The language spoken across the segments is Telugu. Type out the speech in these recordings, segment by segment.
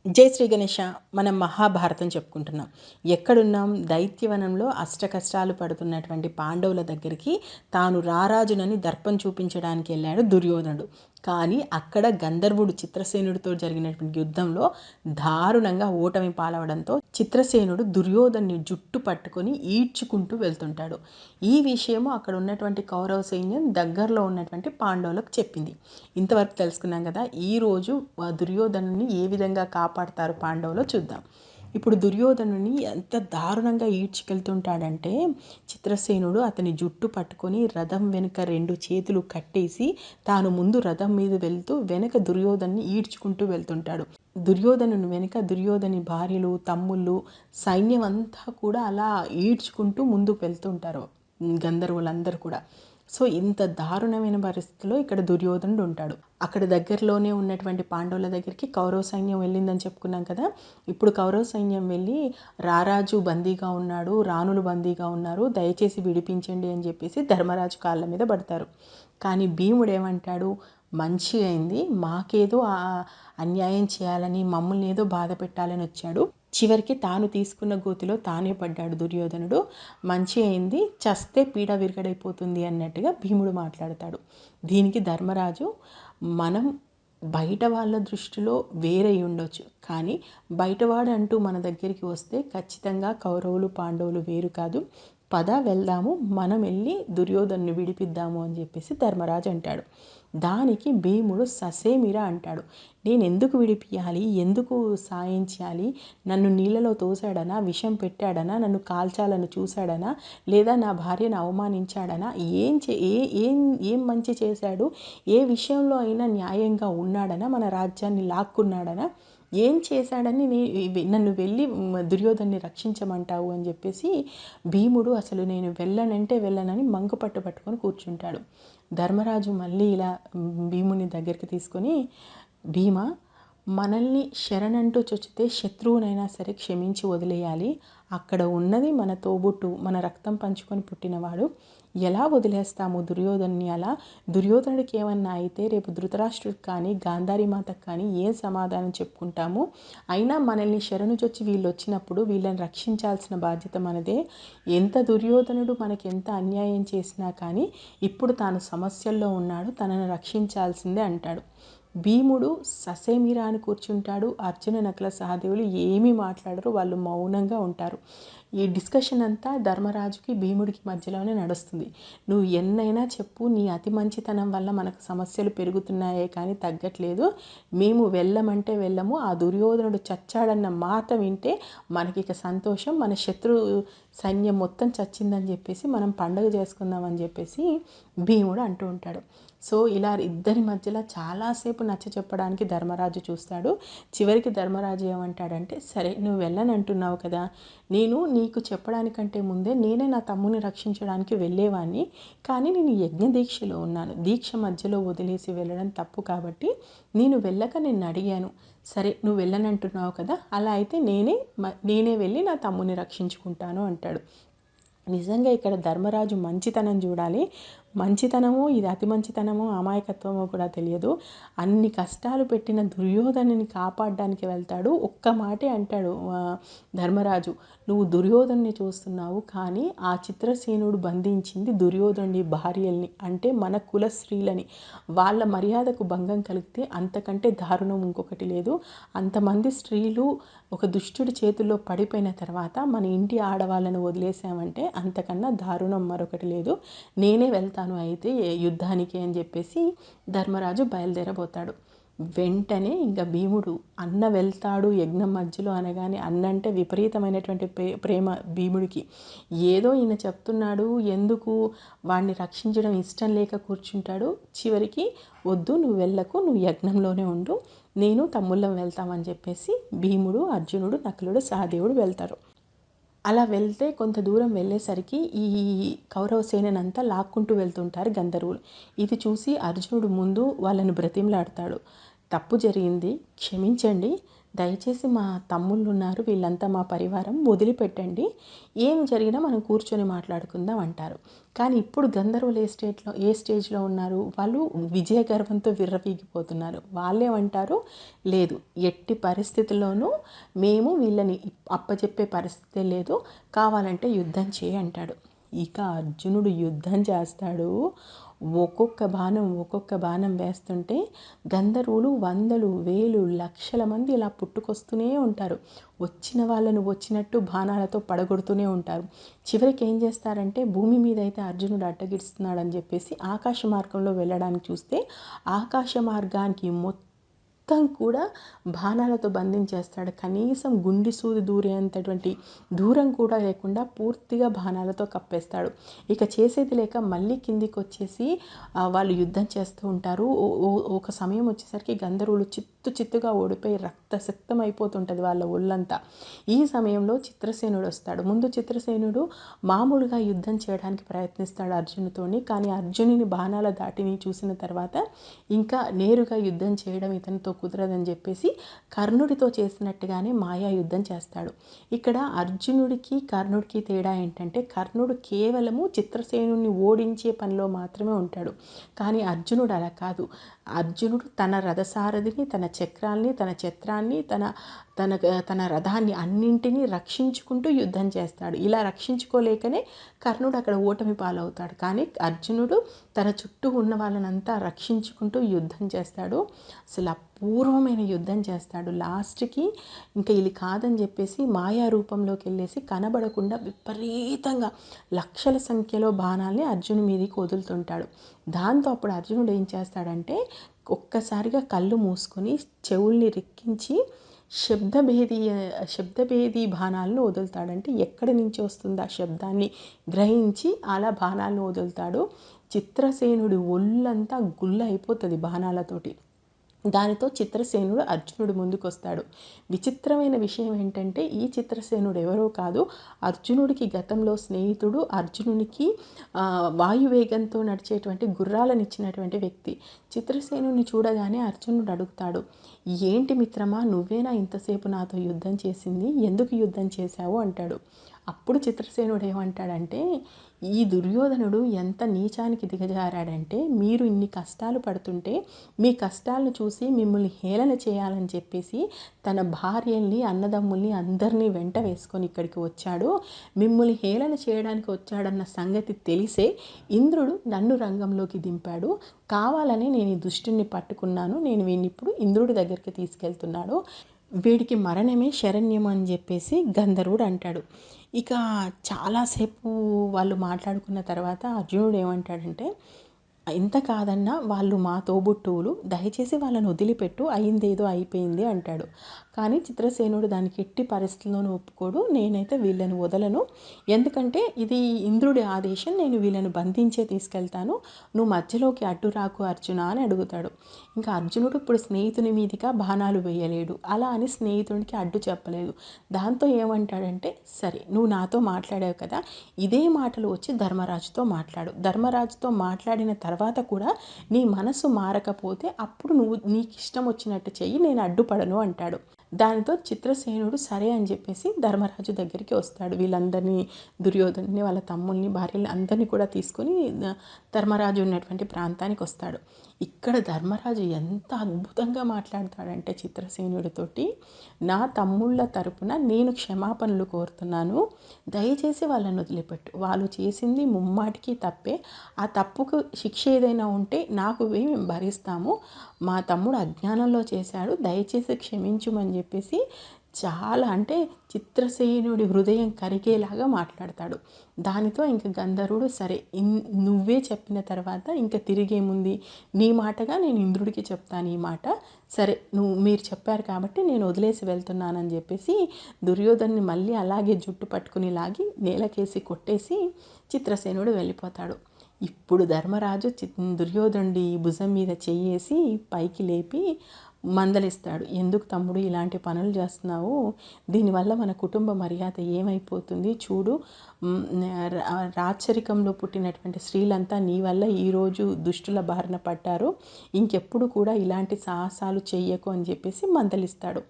జై శ్రీ గణేష. మనం మహాభారతం చెప్పుకుంటున్నాం. ఎక్కడున్నాం? దైత్యవనంలో అష్ట కష్టాలు పడుతున్నటువంటి పాండవుల దగ్గరికి తాను రారాజునని దర్పం చూపించడానికి వెళ్ళాడు దుర్యోధనుడు. కానీ అక్కడ గంధర్వుడు చిత్రసేనుడితో జరిగినటువంటి యుద్ధంలో దారుణంగా ఓటమి పాలవడంతో చిత్రసేనుడు దుర్యోధన్ని జుట్టు పట్టుకొని ఈడ్చుకుంటూ వెళ్తుంటాడు. ఈ విషయము అక్కడ ఉన్నటువంటి కౌరవ సైన్యం దగ్గరలో ఉన్నటువంటి పాండవులకు చెప్పింది. ఇంతవరకు తెలుసుకున్నాం కదా. ఈరోజు దుర్యోధనుని ఏ విధంగా కాపాడతారు పాండవులు చూద్దాం. ఇప్పుడు దుర్యోధనుని ఎంత దారుణంగా ఈడ్చుకెళ్తుంటాడంటే చిత్రసేనుడు అతని జుట్టు పట్టుకొని రథం వెనుక 2 చేతులు కట్టేసి తాను ముందు రథం మీద వెళ్తూ వెనక దుర్యోధన్ని ఈడ్చుకుంటూ వెళ్తుంటాడు. దుర్యోధనుని వెనుక దుర్యోధని భార్యలు, తమ్ముళ్ళు, సైన్యం అంతా కూడా అలా ఈడ్చుకుంటూ ముందుకు వెళ్తుంటారు గంధర్వులందరూ కూడా. సో ఇంత దారుణమైన పరిస్థితిలో ఇక్కడ దుర్యోధనుడు ఉంటాడు. అక్కడ దగ్గరలోనే ఉన్నటువంటి పాండవుల దగ్గరికి కౌరవ సైన్యం వెళ్ళిందని చెప్పుకున్నాం కదా. ఇప్పుడు కౌరవ సైన్యం వెళ్ళి రారాజు బందీగా ఉన్నాడు, రాణులు బందీగా ఉన్నారు, దయచేసి విడిపించండి అని చెప్పేసి ధర్మరాజు కాళ్ళ మీద పడతారు. కానీ భీముడు ఏమంటాడు? మంచి అయింది, మాకేదో అన్యాయం చేయాలని, మమ్మల్ని ఏదో బాధ పెట్టాలని వచ్చాడు, చివరికి తాను తీసుకున్న గోతిలో తానే పడ్డాడు దుర్యోధనుడు. మంచి అయింది, చస్తే పీడ విరగడైపోతుంది అన్నట్టుగా భీముడు మాట్లాడతాడు. దీనికి ధర్మరాజు, మనం బయట వాళ్ళ దృష్టిలో వేరే ఉండొచ్చు, కానీ బయటవాడు అంటూ మన దగ్గరికి వస్తే ఖచ్చితంగా కౌరవులు పాండవులు వేరు కాదు, పద వెళ్దాము, మనం వెళ్ళి దుర్యోధను విడిపిద్దాము అని చెప్పేసి ధర్మరాజు అంటాడు. దానికి భీముడు ససేమిరా అంటాడు, నేను ఎందుకు విడిపియాలి, ఎందుకు సాయం చేయాలి, నన్ను నీళ్ళలో తోసాడనా, విషం పెట్టాడనా, నన్ను కాల్చాలని చూశాడనా, లేదా నా భార్యను అవమానించాడనా, ఏం మంచి చేశాడు, ఏ విషయంలో అయినా న్యాయంగా ఉన్నాడనా, మన రాజ్యాన్ని లాక్కున్నాడనా, ఏం చేశాడని నన్ను వెళ్ళి దుర్యోధన్ని రక్షించమంటావు అని చెప్పేసి భీముడు అసలు నేను వెళ్ళనంటే వెళ్ళనని మంకుపట్టు పట్టుకొని కూర్చుంటాడు. ధర్మరాజు మళ్ళీ ఇలా భీముని దగ్గరికి తీసుకొని, భీమా, మనల్ని శరణంటూ చొచ్చితే శత్రువునైనా సరే క్షమించి వదిలేయాలి, అక్కడ ఉన్నది మన తోబుట్టు, మన రక్తం పంచుకొని పుట్టినవాడు, ఎలా వదిలేస్తాము దుర్యోధన్ని? అలా దుర్యోధనుడికి ఏమన్నా అయితే రేపు ధృతరాష్ట్రుడికి కానీ గాంధారీ మాతకు కానీ ఏం సమాధానం చెప్పుకుంటాము? అయినా మనల్ని శరణు చొచ్చి వీళ్ళు వచ్చినప్పుడు వీళ్ళని రక్షించాల్సిన బాధ్యత మనదే. ఎంత దుర్యోధనుడు మనకి ఎంత అన్యాయం చేసినా కానీ ఇప్పుడు తాను సమస్యల్లో ఉన్నాడు, తనను రక్షించాల్సిందే అంటాడు. భీముడు ససేమిరా అని కూర్చుంటాడు. అర్జున నకుల సహదేవులు ఏమీ మాట్లాడరు, వాళ్ళు మౌనంగా ఉంటారు. ఈ డిస్కషన్ అంతా ధర్మరాజుకి భీముడికి మధ్యలోనే నడుస్తుంది. నువ్వు ఎన్నైనా చెప్పు, నీ అతి మంచితనం వల్ల మనకు సమస్యలు పెరుగుతున్నాయే కానీ తగ్గట్లేదు, మేము వెళ్ళమంటే వెళ్ళము, ఆ దుర్యోధనుడు చచ్చాడన్న మాట వింటే మనకి ఇక సంతోషం, మన శత్రు సైన్యం మొత్తం చచ్చిందని చెప్పేసి మనం పండుగ చేసుకుందామని చెప్పేసి భీముడు అంటూ ఉంటాడు. సో ఇలా ఇద్దరి మధ్యలో చాలాసేపు నచ్చ చెప్పడానికి ధర్మరాజు చూస్తాడు. చివరికి ధర్మరాజు ఏమంటాడంటే, సరే నువ్వు వెళ్ళని అంటున్నావు కదా, నేను నీకు చెప్పడానికంటే ముందే నేనే నా తమ్ముని రక్షించడానికి వెళ్ళేవాడిని, కానీ నేను యజ్ఞ దీక్షలో ఉన్నాను, దీక్ష మధ్యలో వదిలేసి వెళ్ళడం తప్పు కాబట్టి నేను వెళ్ళక నిన్ను అడిగాను. సరే నువ్వు వెళ్ళనంటున్నావు కదా, అలా అయితే నేనే వెళ్ళి నా తమ్ముని రక్షించుకుంటాను అంటాడు. నిజంగా ఇక్కడ ధర్మరాజు మంచితనం చూడాలి. మంచితనమో ఇది అతి మంచితనమో అమాయకత్వమో కూడా తెలియదు. అన్ని కష్టాలు పెట్టిన దుర్యోధనుని కాపాడడానికి వెళ్తాడు. ఒక్క మాటే అంటాడు ధర్మరాజు, నువ్వు దుర్యోధన్ని చూస్తున్నావు, కానీ ఆ చిత్రసేనుడు బంధించింది దుర్యోధనుడి భార్యల్ని, అంటే మన కుల స్త్రీలని, వాళ్ళ మర్యాదకు భంగం కలిగితే అంతకంటే దారుణం ఇంకొకటి లేదు. అంతమంది స్త్రీలు ఒక దుష్టుడి చేతుల్లో పడిపోయిన తర్వాత మన ఇంటి ఆడవాళ్ళను వదిలేసామంటే అంతకన్నా దారుణం మరొకటి లేదు, నేనే వెళ్తాను అయితే యుద్ధానికి అని చెప్పేసి ధర్మరాజు బయలుదేరబోతాడు. వెంటనే ఇంకా భీముడు, అన్న వెళ్తాడు యజ్ఞం మధ్యలో అనగానే, అన్న అంటే విపరీతమైనటువంటి ప్రేమ భీముడికి. ఏదో ఈయన చెప్తున్నాడు, ఎందుకు వాడిని రక్షించడం ఇష్టం లేక కూర్చుంటాడు. చివరికి వద్దు, నువ్వు వెళ్ళకు, నువ్వు యజ్ఞంలోనే ఉండు, నేను తమ్ముళ్ళం వెళ్తామని చెప్పేసి భీముడు, అర్జునుడు, నకులుడు, సహదేవుడు వెళ్తారు. అలా వెళ్తే కొంత దూరం వెళ్ళేసరికి ఈ కౌరవ సేనంతా లాక్కుంటూ వెళ్తుంటారు గంధర్వులు. ఇది చూసి అర్జునుడు ముందు వాళ్ళని బ్రతిమలాడతాడు, తప్పు జరిగింది, క్షమించండి, దయచేసి మా తమ్ముళ్ళు ఉన్నారు, వీళ్ళంతా మా పరివారం, వదిలిపెట్టండి, ఏం జరిగినా మనం కూర్చొని మాట్లాడుకుందాం అంటారు. కానీ ఇప్పుడు గంధర్వులు ఏ స్టేజ్లో ఉన్నారు, వాళ్ళు విజయ గర్వంతో విర్రవీగిపోతున్నారు. వాళ్ళేమంటారు, లేదు ఎట్టి పరిస్థితుల్లోనూ మేము వీళ్ళని అప్పచెప్పే పరిస్థితే లేదు, కావాలంటే యుద్ధం చేయి అంటాడు. ఇక అర్జునుడు యుద్ధం చేస్తాడు. ఒక్కొక్క బాణం వేస్తుంటే గంధర్వులు వందలు వేలు లక్షల మంది ఇలా పుట్టుకొస్తూనే ఉంటారు. వచ్చిన వాళ్ళను వచ్చినట్టు బాణాలతో పడగొడుతూనే ఉంటారు. చివరికి ఏం చేస్తారంటే, భూమి మీద అయితే అర్జునుడు అడ్డగిస్తున్నాడని చెప్పేసి ఆకాశ మార్గంలో వెళ్ళడానికి చూస్తే ఆకాశ మార్గానికి మొత్తం కూడా బాణాలతో బంధించేస్తాడు. కనీసం గుండి సూది దూరేంతటువంటి దూరం కూడా లేకుండా పూర్తిగా బాణాలతో కప్పేస్తాడు. ఇక చేసేది లేక మళ్ళీ కిందికి వచ్చేసి వాళ్ళు యుద్ధం చేస్తూ ఉంటారు. ఒక సమయం వచ్చేసరికి గంధర్వులు చిత్తుగా ఓడిపోయి రక్తసిక్తం అయిపోతుంటుంది వాళ్ళ ఒళ్ళంతా. ఈ సమయంలో చిత్రసేనుడు వస్తాడు. ముందు చిత్రసేనుడు మామూలుగా యుద్ధం చేయడానికి ప్రయత్నిస్తాడు అర్జునుతోని. కానీ అర్జునుని బాణాల దాటిని చూసిన తర్వాత ఇంకా నేరుగా యుద్ధం చేయడం ఇతనితో కుదరదని చెప్పేసి కర్ణుడితో చేసినట్టుగానే మాయా యుద్ధం చేస్తాడు. ఇక్కడ అర్జునుడికి కర్ణుడికి తేడా ఏంటంటే, కర్ణుడు కేవలము చిత్రసేనుని ఓడించే పనిలో మాత్రమే ఉంటాడు. కానీ అర్జునుడు అలా కాదు. అర్జునుడు తన రథసారథిని, తన చక్రాల్ని, తన ఛత్రాన్ని, తన రథాన్ని అన్నింటినీ రక్షించుకుంటూ యుద్ధం చేస్తాడు. ఇలా రక్షించుకోలేకనే కర్ణుడు అక్కడ ఓటమి పాలవుతాడు. కానీ అర్జునుడు తన చుట్టూ ఉన్న వాళ్ళనంతా రక్షించుకుంటూ యుద్ధం చేస్తాడు. అసలు అపూర్వమైన యుద్ధం చేస్తాడు. లాస్ట్కి ఇంకా ఇది కాదని చెప్పేసి మాయా రూపంలోకి వెళ్ళేసి కనబడకుండా విపరీతంగా లక్షల సంఖ్యలో బాణాల్ని అర్జును మీదకి వదులుతుంటాడు. దాంతో అప్పుడు అర్జునుడు ఏం చేస్తాడంటే, ఒక్కసారిగా కళ్ళు మూసుకొని చెవుల్ని రిక్కించి శబ్దభేది బాణాలను వదులుతాడంటే, ఎక్కడి నుంచి వస్తుంది ఆ శబ్దాన్ని గ్రహించి అలా బాణాలను వదులుతాడు. చిత్రసేనుడి ఒళ్ళంతా గుల్ల అయిపోతుంది బాణాలతోటి. దానితో చిత్రసేనుడు అర్జునుడు ముందుకు వస్తాడు. విచిత్రమైన విషయం ఏంటంటే, ఈ చిత్రసేనుడు ఎవరో కాదు, అర్జునుడికి గతంలో స్నేహితుడు, అర్జునునికి వాయువేగంతో నడిచేటువంటి గుర్రాలను ఇచ్చినటువంటి వ్యక్తి. చిత్రసేనుని చూడగానే అర్జునుడు అడుగుతాడు, ఏంటి మిత్రమా, నువ్వేనా ఇంతసేపు నాతో యుద్ధం చేసింది, ఎందుకు యుద్ధం చేశావు అంటాడు. అప్పుడు చిత్రసేనుడు ఏమంటాడంటే, ఈ దుర్యోధనుడు ఎంత నీచానికి దిగజారాడంటే, మీరు ఇన్ని కష్టాలు పడుతుంటే మీ కష్టాలను చూసి మిమ్మల్ని హేళన చేయాలని చెప్పేసి తన భార్యల్ని, అన్నదమ్ముల్ని అందరినీ వెంట వేసుకొని ఇక్కడికి వచ్చాడు. మిమ్మల్ని హేళన చేయడానికి వచ్చాడన్న సంగతి తెలిసే ఇంద్రుడు నన్ను రంగంలోకి దింపాడు. కావాలని నేను ఈ దుష్టుని పట్టుకున్నాను. నేను వీడిని ఇప్పుడు ఇంద్రుడి దగ్గరికి తీసుకెళ్తున్నాడు. వీడికి మరణమే శరణ్యం అని చెప్పేసి గంధర్వుడు అంటాడు. ఇక చాలాసేపు వాళ్ళు మాట్లాడుకున్న తర్వాత అర్జునుడు ఏమంటాడంటే, ఇంత కాదన్నా వాళ్ళు మా తోబుట్టువులు, దయచేసి వాళ్ళని వదిలిపెట్టు, అయిందేదో అయిపోయింది అంటాడు. కానీ చిత్రసేనుడు దానికి ఎట్టి పరిస్థితుల్లోనూ ఒప్పుకోడు. నేనైతే వీళ్ళని వదలను, ఎందుకంటే ఇది ఇంద్రుడి ఆదేశం, నేను వీళ్ళని బంధించే తీసుకెళ్తాను, నువ్వు మధ్యలోకి అడ్డు రాకు అర్జున అని అడుగుతాడు. ఇంకా అర్జునుడు ఇప్పుడు స్నేహితుని మీదిగా బాణాలు వేయలేడు, అలా అని స్నేహితుడికి అడ్డు చెప్పలేదు. దాంతో ఏమంటాడంటే, సరే నువ్వు నాతో మాట్లాడావు కదా, ఇదే మాటలు వచ్చి ధర్మరాజుతో మాట్లాడు, ధర్మరాజుతో మాట్లాడిన తర్వాత కూడా నీ మనసు మారకపోతే అప్పుడు నువ్వు నీకు ఇష్టం వచ్చినట్టు చెయ్యి, నేను అడ్డుపడను అంటాడు. దానితో చిత్రసేనుడు సరే అని చెప్పేసి ధర్మరాజు దగ్గరికి వస్తాడు. వీళ్ళందరినీ, దుర్యోధనుని, వాళ్ళ తమ్ముల్ని, భార్యల్ని అందరినీ కూడా తీసుకొని ధర్మరాజు ఉన్నటువంటి ప్రాంతానికి వస్తాడు. ఇక్కడ ధర్మరాజు ఎంత అద్భుతంగా మాట్లాడతాడంటే చిత్రసేనుడితోటి, నా తమ్ముళ్ళ తరపున నేను క్షమాపణలు కోరుతున్నాను, దయచేసి వాళ్ళని వదిలిపెట్టు, వాళ్ళు చేసింది ముమ్మాటికి తప్పే, ఆ తప్పుకు శిక్ష ఏదైనా ఉంటే నాకు మేము భరిస్తాము, మా తమ్ముడు అజ్ఞానంలో చేశాడు, దయచేసి క్షమించుమని చెప్పేసి చాలా, అంటే చిత్రసేనుడి హృదయం కరిగేలాగా మాట్లాడతాడు. దానితో ఇంక గంధర్వుడు సరే నువ్వే చెప్పిన తర్వాత ఇంకా తిరిగేముంది, నీ మాటగా నేను ఇంద్రుడికి చెప్తాను ఈ మాట, సరే మీరు చెప్పారు కాబట్టి నేను వదిలేసి వెళ్తున్నానని చెప్పేసి దుర్యోధన్ని మళ్ళీ అలాగే జుట్టు పట్టుకుని లాగి నేలకేసి కొట్టేసి చిత్రసేనుడు వెళ్ళిపోతాడు. ఇప్పుడు ధర్మరాజు దుర్యోధనుడి భుజం మీద చెయ్యేసి పైకి లేపి మందలిస్తాడు. ఎందుకు తమ్ముడు ఇలాంటి పనులు చేస్తున్నావు, దీనివల్ల మన కుటుంబ మర్యాద ఏమైపోతుంది చూడు, రాచరికంలో పుట్టినటువంటి స్త్రీలంతా నీ వల్ల ఈరోజు దుష్టుల బారిన పడ్డారు, ఇంకెప్పుడు కూడా ఇలాంటి సాహసాలు చెయ్యకు అని చెప్పేసి మందలిస్తాడు.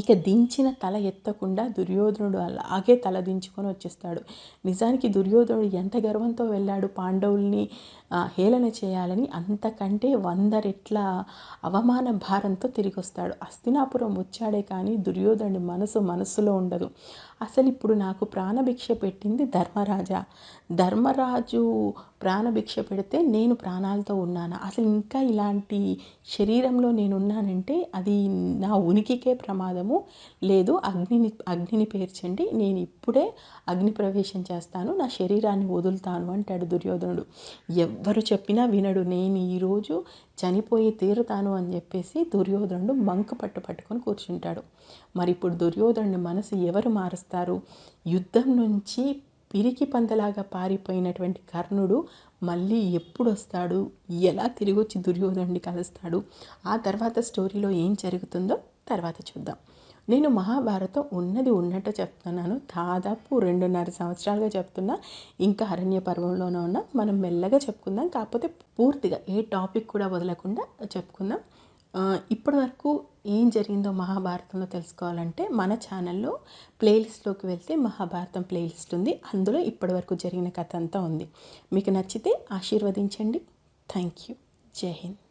ఇక దించిన తల ఎత్తకుండా దుర్యోధనుడు అలాగే తల దించుకొని వచ్చేస్తాడు. నిజానికి దుర్యోధనుడు ఎంత గర్వంతో వెళ్ళాడు పాండవుల్ని హేళన చేయాలని, అంతకంటే 100 రెట్ల అవమాన భారంతో తిరిగి వస్తాడు. హస్తినాపురం వచ్చాడే కానీ దుర్యోధనుడి మనసులో ఉండదు. అసలు ఇప్పుడు నాకు ప్రాణభిక్ష పెట్టింది ధర్మరాజా, ధర్మరాజు ప్రాణభిక్ష పెడితే నేను ప్రాణాలతో ఉన్నానా, అసలు ఇంకా ఇలాంటి శరీరంలో నేనున్నానంటే అది నా ఉనికికే ప్రమాదము, లేదు అగ్నిని పేర్చండి, నేను ఇప్పుడే అగ్ని ప్రవేశం చేస్తాను, నా శరీరాన్ని వదులుతాను అంటాడు దుర్యోధనుడు. ఎవ్వరు చెప్పినా వినడు, నేను ఈరోజు చనిపోయి తీరుతాను అని చెప్పేసి దుర్యోధనుడు మంకు పట్టుకొని కూర్చుంటాడు. మరి ఇప్పుడు దుర్యోధనుడి మనసు ఎవరు మారుస్తారు? యుద్ధం నుంచి పిరికి పందలాగా పారిపోయినటువంటి కర్ణుడు మళ్ళీ ఎప్పుడు వస్తాడు, ఎలా తిరిగి వచ్చి దుర్యోధనుడిని కలుస్తాడు, ఆ తర్వాత స్టోరీలో ఏం జరుగుతుందో తర్వాత చూద్దాం. నేను మహాభారతం ఉన్నది ఉన్నట్టు చెప్తున్నాను, దాదాపు 2.5 సంవత్సరాలుగా చెప్తున్నా, ఇంకా అరణ్య పర్వంలోనే ఉన్నా. మనం మెల్లగా చెప్పుకుందాం, కాకపోతే పూర్తిగా ఏ టాపిక్ కూడా వదలకుండా చెప్పుకుందాం. ఇప్పటి వరకు ఏం జరిగిందో మహాభారతంలో తెలుసుకోవాలంటే మన ఛానల్లో ప్లేలిస్ట్లోకి వెళ్తే మహాభారతం ప్లేలిస్ట్ ఉంది, అందులో ఇప్పటివరకు జరిగిన కథ అంతా ఉంది. మీకు నచ్చితే ఆశీర్వదించండి. Thank you. జై హింద్.